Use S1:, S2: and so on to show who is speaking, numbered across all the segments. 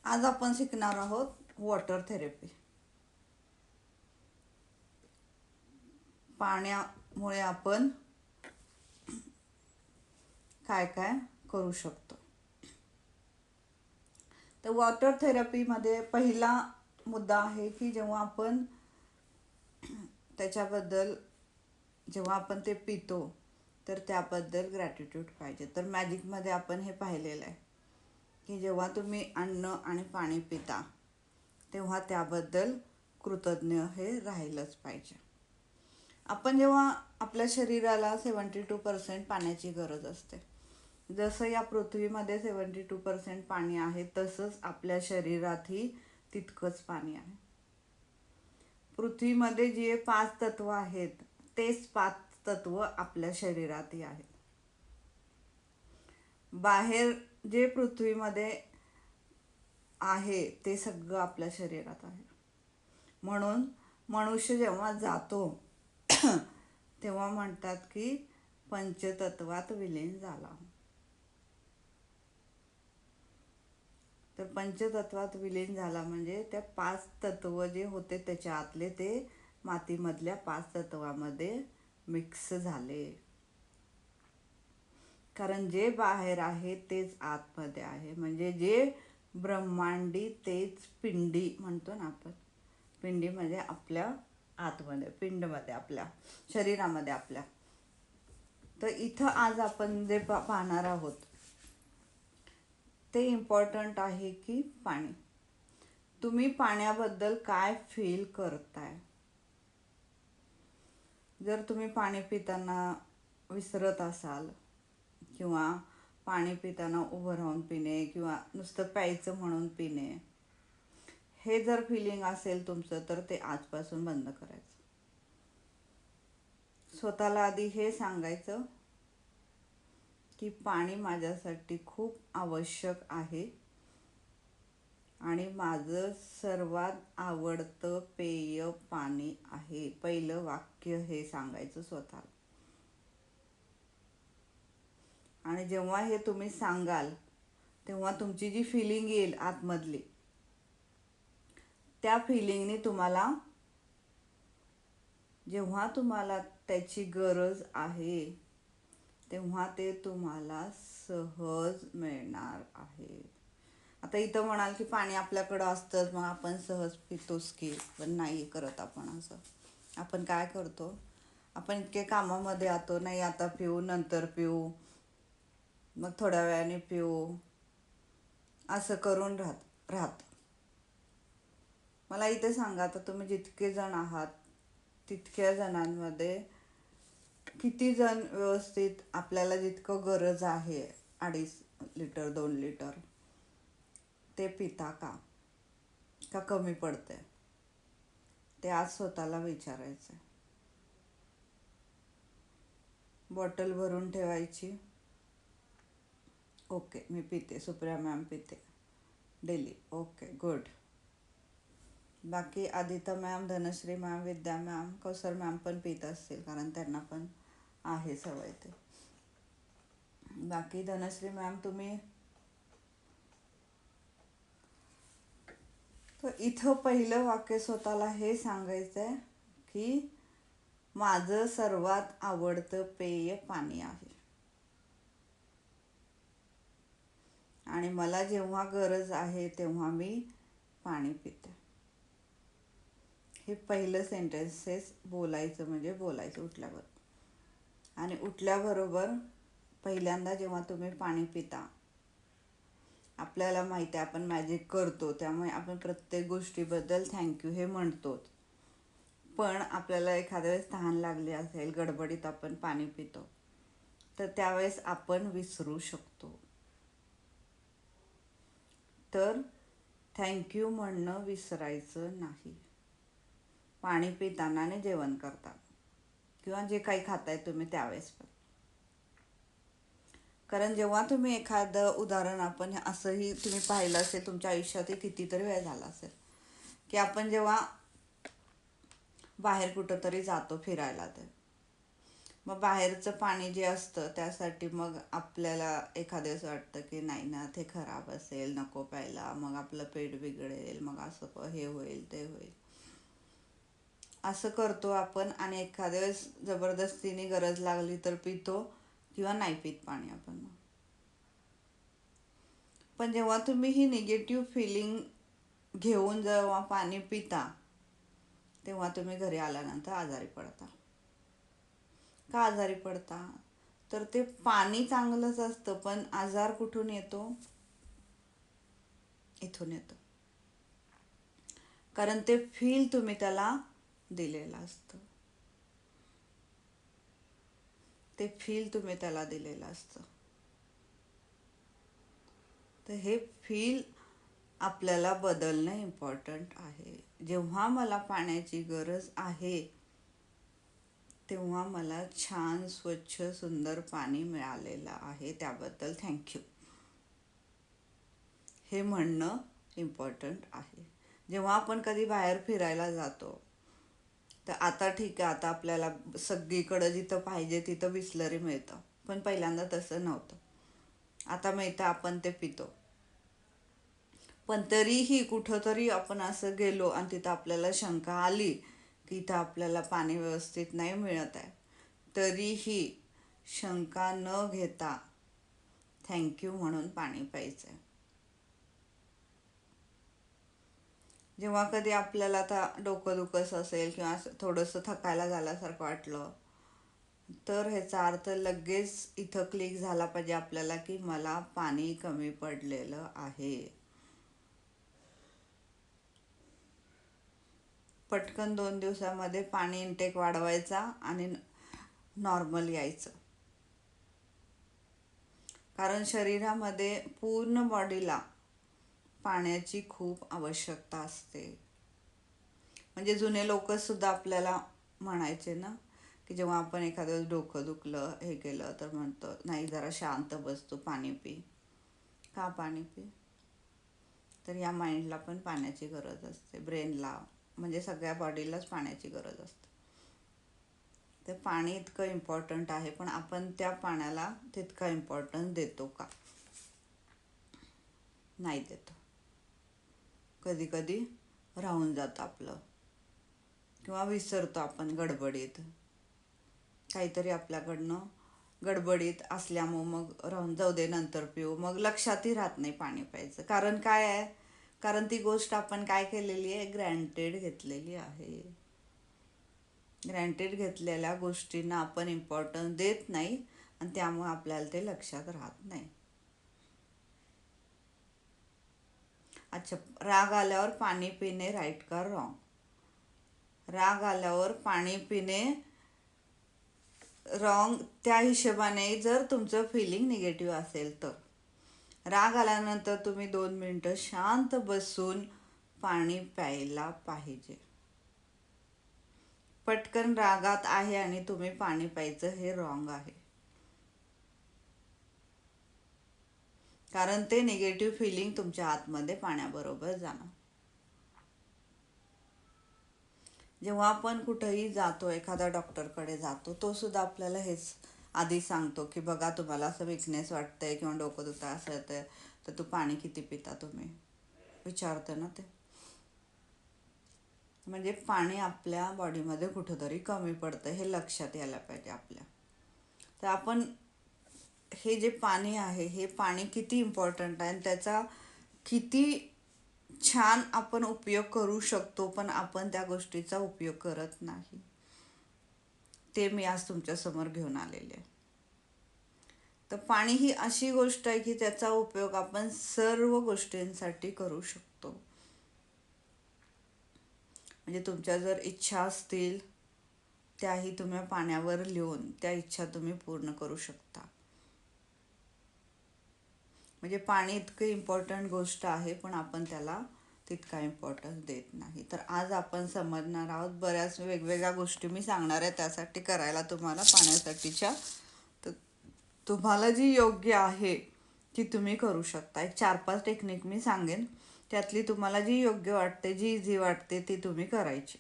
S1: आज आपण शिकणार आहोत वॉटर थेरपी. पाण्यामुळे आपण काय काय करू शकतो. तर वॉटर थेरपीमध्ये पहिला मुद्दा आहे की जेव्हा आपण त्याच्याबद्दल जेव्हा आपण ते पितो तर त्याबद्दल ग्रॅटिट्यूड पाहिजे. तर मॅजिकमध्ये आपण हे पाहिलेलं आहे की जेव्हा तुम्ही अन्न आणि पाणी पिता तेव्हा त्याबद्दल कृतज्ञ हे राहिलंच पाहिजे. आपण जेव्हा आपल्या शरीराला 72% पाण्याची गरज असते, जसं या पृथ्वीमध्ये 72% पाणी आहे तसंच आपल्या शरीरातही तितकंच पाणी आहे. पृथ्वीमध्ये जे 5 तत्व आहेत तेच 5 तत्व आपल्या शरीरातही आहेत. बाहेर जे पृथ्वीमध्ये आहे ते सगळं आपल्या शरीरात आहे. म्हणून मनुष्य जेव्हा जातो तेव्हा म्हणतात की पंचतत्वात विलीन झाला. तर पंचतत्वात विलीन झाला म्हणजे त्या 5 तत्व जे होते त्याच्या आतले ते मातीमधल्या 5 तत्वामध्ये मिक्स झाले. कारण जे बाहेर आहे तेच आतमध्ये आहे. म्हणजे जे ब्रह्मांडी तेच पिंडी म्हणतो ना आपण. पिंडीमध्ये आपल्या आतमध्ये, पिंडमध्ये आपल्या शरीरामध्ये आपल्या. तर इथं आज आपण जे पाहणार आहोत ते इम्पॉर्टंट आहे की पाणी. तुम्ही पाण्याबद्दल काय फील करताय? जर तुम्ही पाणी पिताना विसरत असाल किंवा पाणी पिताना उभं राहून पिणे किंवा नुसतं प्यायचं म्हणून पिणे, हे जर फिलिंग असेल तुमचं तर ते आजपासून बंद करायचं. स्वतःला आधी हे सांगायचं की पाणी माझ्यासाठी खूप आवश्यक आहे आणि माझं सर्वात आवडतं पेय पाणी आहे. पहिलं वाक्य हे सांगायचं स्वतःला. आणि जेव्हा हे तुम्ही सांगाल तेव्हा तुमची जी फिलिंग येईल आतमधली, त्या फिलिंगने तुम्हाला जेव्हा तुम्हाला त्याची गरज आहे तेव्हा ते तुम्हाला सहज मिळणार आहे. आता इथं म्हणाल की पाणी आपल्याकडं असतंच मग आपण सहज पितोच की, पण नाही करत आपण असं. आपण काय करतो, आपण इतके कामामध्ये आतो, नाही आता पिऊ, नंतर पिऊ, मग थोड्या वेळाने पिऊ, असं करून राहत. मला इथे सांगा, आता तुम्ही जितके जण आहात तितक्या जणांमध्ये किती जण व्यवस्थित आपल्याला जितकं गरज आहे 2.5 लिटर 2 लिटर ते पिता का कमी पडते? ते आज स्वतःला विचारायचं. बॉटल भरून ठेवायची. ओके, मी पिते, सुप्रिया मॅम पिते डेली. Okay, good. बाकी आदिता मॅम, धनश्री मॅम, विद्या मॅम, कौसर मॅम पण पित असतील कारण त्यांना पण आहे सवय ते. बाकी धनश्री मॅम तुम्ही. तर इथं पहिलं वाक्य स्वतःला हे सांगायचं आहे की माझं सर्वात आवडतं पेय पाणी आहे आणि मला जेव्हा गरज आहे तेव्हा मी पाणी पिते. हे पहिलं सेंटेन्सेस बोलायचं म्हणजे बोलायचं उठल्यावर. आणि उठल्याबरोबर पहिल्यांदा जेव्हा तुम्ही पाणी पिता, आपल्याला माहिती आहे आपण मॅजिक करतो त्यामुळे आपण प्रत्येक गोष्टीबद्दल थँक्यू हे म्हणतोच. पण आपल्याला एखाद्या वेळेस तहान लागली असेल, गडबडीत आपण पाणी पितो, तर त्यावेळेस आपण विसरू शकतो. तर थँक्यू म्हणणं विसरायचं नाही पाणी पिताना आणि जेवण करता किंवा जे काही खाताय तुम्ही त्यावेळेस पण. कारण जेव्हा तुम्ही एखादं उदाहरण, आपण असंही तुम्ही पाहिलं असेल तुमच्या आयुष्यातही कितीतरी वेळ झाला असेल की आपण जेव्हा बाहेर कुठंतरी जातो फिरायला, तर मग बाहेरचं पाणी जे असतं त्यासाठी मग आपल्याला एखाद्याच वाटतं की नाही ना, ते खराब असेल, नको प्यायला, मग आपलं पेट बिघडेल, मग असं हे होईल ते होईल, असं करतो आपण. आणि एखाद्या वेळेस जबरदस्तीने गरज लागली तर पितो किंवा नाही पित पाणी आपण. पण जेव्हा तुम्ही ही निगेटिव्ह फिलिंग घेऊन जेव्हा पाणी पिता तेव्हा तुम्ही घरी आल्यानंतर आजारी पडता. का आजारी पडता? तर ते पाणी चांगलंच असतं, पण आजार कुठून येतो? इथून येतो. कारण ते फील तुम्ही त्याला दिलेलं असतं. ते फील तुम्ही त्याला दिलेलं असतं. तर हे फील आपल्याला बदलणं इम्पॉर्टंट आहे. जेव्हा मला पाण्याची गरज आहे तेव्हा मला छान स्वच्छ सुंदर पाणी मिळालेलं आहे, त्याबद्दल थँक्यू, हे म्हणणं इम्पॉर्टंट आहे. जेव्हा आपण कधी बाहेर फिरायला जातो तर आता ठीक आहे, आता आपल्याला सगळीकडं जिथं पाहिजे तिथं बिसलरी मिळतं, पण पहिल्यांदा तसं नव्हतं. आता मिळतं, आपण ते पितो. पण तरीही कुठंतरी आपण असं गेलो आणि तिथं आपल्याला शंका आली की इथं आपल्याला पाणी व्यवस्थित नाही मिळत आहे, तरीही शंका न घेता थँक्यू म्हणून पाणी प्यायचं आहे. जेव्हा कधी आपल्याला आता डोकं दुखत असेल किंवा थोडंसं थकायला झाल्यासारखं वाटलं तर ह्याचा अर्थ लगेच इथं क्लिक झाला पाहिजे आपल्याला की मला पाणी कमी पडलेलं आहे. पटकन 2 दिवसामध्ये पाणी इनटेक वाढवायचा आणि नॉर्मल यायचं. कारण शरीरामध्ये पूर्ण बॉडीला पाण्याची खूप आवश्यकता असते. म्हणजे जुने लोकसुद्धा आपल्याला म्हणायचे ना की जेव्हा आपण एखादं डोकं दुखलं हे केलं तर म्हणतो नाही, जरा शांत बस, तू पाणी पी. का पाणी पी? तर या माइंडला पण पाण्याची गरज असते, ब्रेनला, म्हणजे सगळ्या बॉडीलाच पाण्याची गरज असते. ते पाणी इतकं इम्पॉर्टंट आहे, पण आपण त्या पाण्याला तितका इम्पॉर्टन्स देतो का? नाही देतो. कधी कधी राहून जातं आपलं, किंवा विसरतो आपण गडबडीत, काहीतरी आपल्याकडनं गडबडीत असल्यामुळं मग राहून जाऊ दे, नंतर पिऊ, मग लक्षातही राहत नाही पाणी प्यायचं. कारण काय आहे? कारण ती गोष्ट आपण काय केलेली आहे? ग्रँटेड घेतलेली आहे. ग्रँटेड घेतलेल्या गोष्टींना आपण इम्पॉर्टन्स देत नाही आणि त्यामुळे आपल्याला ते लक्षात राहत नाही. अच्छा, राग आल्यावर पाणी पिणे राईट का रॉंग? राग आल्यावर पाणी पिणे रॉंग त्या हिशोबाने जर तुमचं फिलिंग निगेटिव्ह असेल तर. राग आल्यानंतर तुम्ही 2 मिनटं शांत बसून पाणी प्यायला पाहिजे. पटकन रागात आहे आणि तुम्ही पाणी प्यायचं, हे रॉंग आहे. कारण ते निगेटिव्ह फिलिंग तुमच्या आतमध्ये पाण्याबरोबर जाणार. जेव्हा आपण कुठंही जातो, एखाद्या डॉक्टरकडे जातो, तो सुद्धा आपल्याला हेच आधी सांगतो की बघा, तुम्हाला असं विकनेस वाटतंय किंवा डोकं दुखतं असं येतंय तर तू पाणी किती पिता तुम्ही, विचारतं ना ते. म्हणजे पाणी आपल्या बॉडीमध्ये कुठंतरी कमी पडतं, हे लक्षात यायला पाहिजे आपल्या. तर आपण हे जे पाणी आहे, हे पाणी किती इम्पॉर्टंट आहे आणि त्याचा किती छान आपण उपयोग करू शकतो, पण आपण त्या गोष्टीचा उपयोग करत नाही, ते मी आज तुमच्यासमोर घेऊन आलेले आहे. तर पाणी ही अशी गोष्ट आहे की त्याचा उपयोग आपण सर्व गोष्टींसाठी करू शकतो. म्हणजे तुमच्या जर इच्छा असतील त्याही तुम्ही पाण्यावर लिहून त्या इच्छा तुम्ही पूर्ण करू शकता. म्हणजे पाणी इतकं इम्पॉर्टंट गोष्ट आहे, पण आपण त्याला तितका इम्पॉर्टन्स देत नाही. तर आज आपण समजणार आहोत, बऱ्याच वेगवेगळ्या गोष्टी मी सांगणार आहे त्यासाठी करायला तुम्हाला पाण्यासाठीच्या. तर तुम्हाला जी योग्य आहे ती तुम्ही करू शकता. एक 4-5 टेक्निक मी सांगेन, त्यातली तुम्हाला जी योग्य वाटते, जी इझी वाटते ती तुम्ही करायची.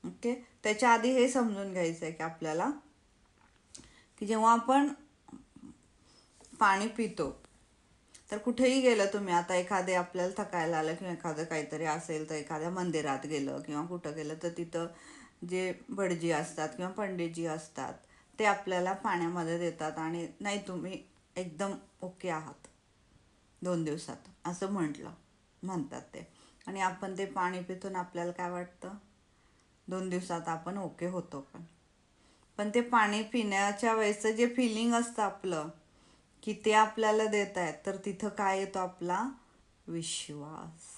S1: ओके. त्याच्या आधी हे समजून घ्यायचं आहे की आपल्याला की जेव्हा आपण पाणी पितो तर कुठेही गेलं तुम्ही, आता एखादे आपल्याला थकायला आलं किंवा एखादं काहीतरी असेल तर एखाद्या मंदिरात गेलं किंवा कुठं गेलं तर तिथं जे भटजी असतात किंवा पंडितजी असतात ते आपल्याला पाण्यामध्ये देतात आणि नाही तुम्ही एकदम ओके आहात 2 दिवसात असं म्हणतात ते. आणि आपण ते पाणी पितून आपल्याला काय वाटतं, 2 दिवसात आपण ओके होतो. पण ते पाणी पिण्याच्या वेळेचं जे फिलिंग असतं आपलं की ते आपल्याला देत आहेत, तर तिथं काय येतो आपला विश्वास.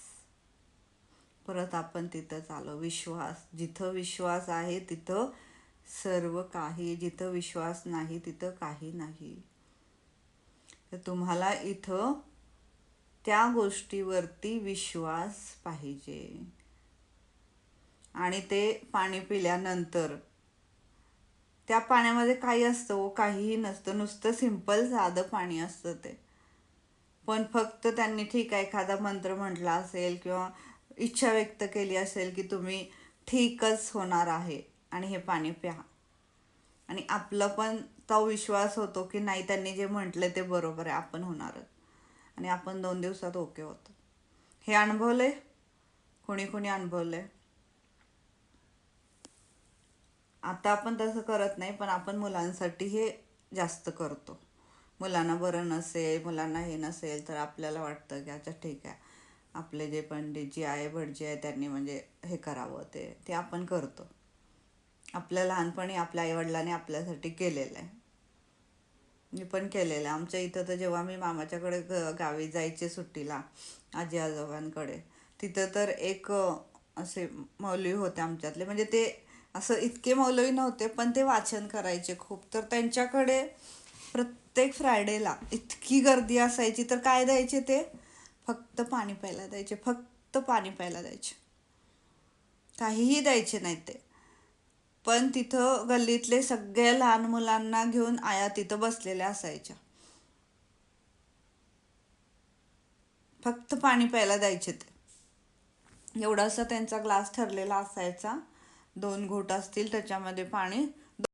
S1: परत आपण तिथंच आलो, विश्वास. जिथं विश्वास आहे तिथं सर्व काही, जिथं विश्वास नाही तिथं काही नाही. तर तुम्हाला इथं त्या गोष्टीवरती विश्वास पाहिजे. आणि ते पाणी पिल्यानंतर त्या पाण्यामध्ये काही असतं काहीही नसतं, नुसतं सिंपल साधं पाणी असतं ते. पण फक्त त्यांनी ठीक आहे एखादा मंत्र म्हटला असेल किंवा इच्छा व्यक्त केली असेल की तुम्ही ठीकच होणार आहे आणि हे पाणी प्या, आणि आपलं पण तो विश्वास होतो की नाही त्यांनी जे म्हटलं ते बरोबर आहे, आपण होणारच, आणि आपण 2 दिवसात ओके होतो. हे अनुभवलंय कोणी कोणी अनुभवलंय? आता आपण तसं करत नाही, पण आपण मुलांसाठी हे जास्त करतो. मुलांना बरं नसेल, मुलांना हे नसेल तर आपल्याला वाटतं की अच्छा ठीक आहे, आपले जे पंडितजी आहे भटजी आहे त्यांनी म्हणजे हे करावं, ते आपण करतो. आपल्या लहानपणी आपल्या आईवडिलांनी आपल्यासाठी केलेलं आहे. मी पण केलेलं आहे. आमच्या इथं तर जेव्हा मी मामाच्याकडे गावी जायचे सुट्टीला आजी आजोबांकडे, तिथं तर एक असे मौलवी होते आमच्यातले, म्हणजे ते असं इतके मौलवी नव्हते पण ते वाचन करायचे खूप. तर त्यांच्याकडे प्रत्येक फ्रायडेला इतकी गर्दी असायची, तर काय द्यायचे ते, फक्त पाणी प्यायला द्यायचे, फक्त पाणी प्यायला द्यायचे, काहीही द्यायचे नाहीत ते. पण तिथं गल्लीतले सगळ्या लहान मुलांना घेऊन आया तिथं बसलेल्या असायच्या, फक्त पाणी प्यायला द्यायचे ते. एवढासा त्यांचा ग्लास ठरलेला असायचा, 2 घोट असतील त्याच्यामध्ये पाणी,